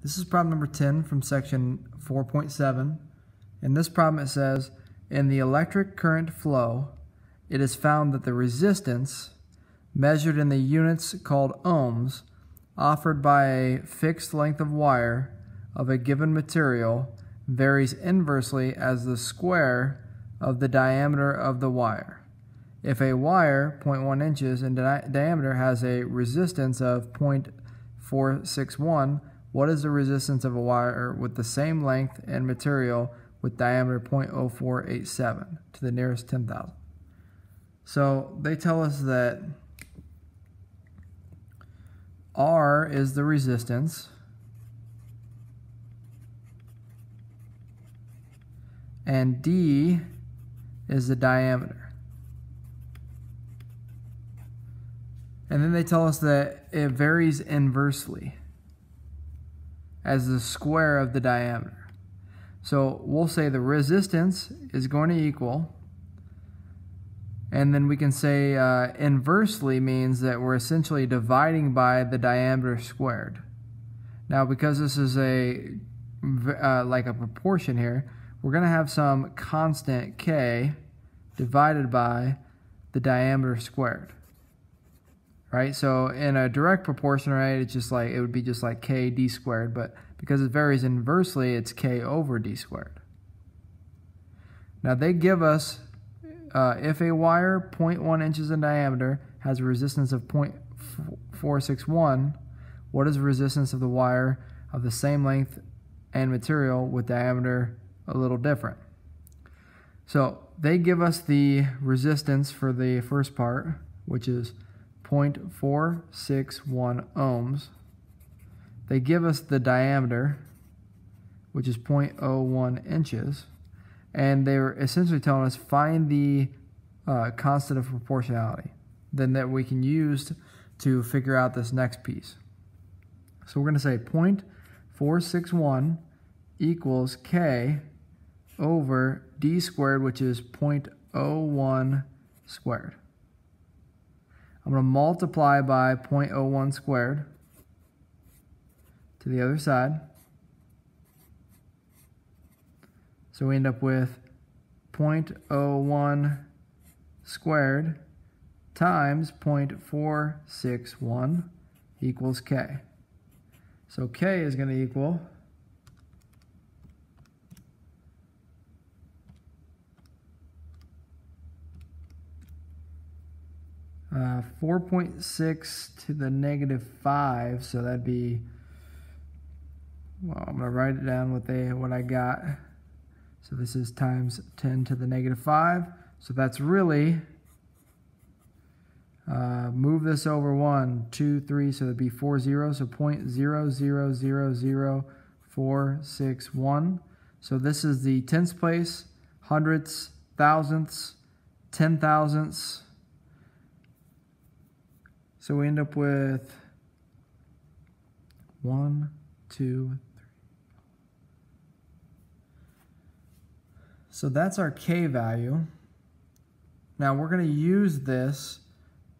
This is problem number 10 from section 4.7. In this problem it says, in the electric current flow, it is found that the resistance, measured in the units called ohms, offered by a fixed length of wire of a given material varies inversely as the square of the diameter of the wire. If a wire 0.1 inches in diameter has a resistance of 0.461, what is the resistance of a wire with the same length and material with diameter 0.0487 to the nearest 10,000? So they tell us that R is the resistance and D is the diameter. And then they tell us that it varies inversely as the square of the diameter. So we'll say the resistance is going to equal, and then we can say inversely means that we're essentially dividing by the diameter squared. Now because this is like a proportion here, we're going to have some constant K divided by the diameter squared. Right? So in a direct proportion, right, it's just like, it would be just like K d squared, but because it varies inversely, it's K over d squared. Now they give us, if a wire 0.1 inches in diameter has a resistance of 0.461, what is the resistance of the wire of the same length and material with diameter a little different? So they give us the resistance for the first part, which is 0.461 ohms. They give us the diameter, which is 0.01 inches, and they're essentially telling us find the constant of proportionality then that we can use to figure out this next piece. So we're going to say 0.461 equals K over d squared, which is 0.01 squared. I'm going to multiply by 0.01 squared to the other side. So we end up with 0.01 squared times 0.461 equals K. So K is going to equal 4.6 to the -5, so that'd be, well, I'm going to write it down what I got. So this is times 10 to the -5. So that's really, move this over 1, 2, 3, so that'd be 4 zeros, so 0.0000461. So this is the tenths place, hundredths, thousandths, 10 thousandths. So we end up with 1, 2, 3. So that's our K value. Now we're going to use this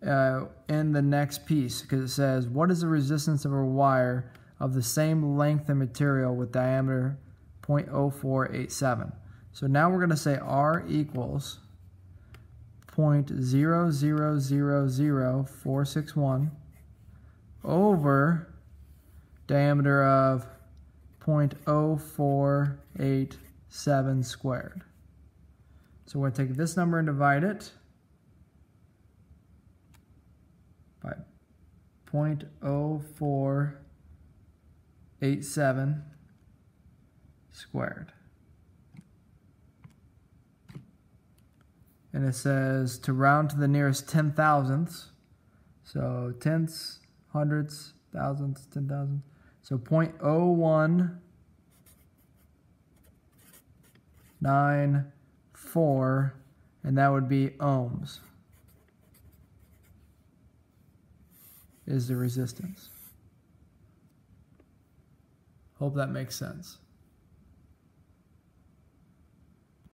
in the next piece because it says, what is the resistance of a wire of the same length and material with diameter 0.0487? So now we're going to say R equals 0.0000461 over diameter of 0.0487 squared. So we're going to take this number and divide it by 0.0487 squared. And it says to round to the nearest 10 thousandths. So tenths, hundredths, thousandths, 10,000. So 0.0194, and that would be ohms, is the resistance. Hope that makes sense.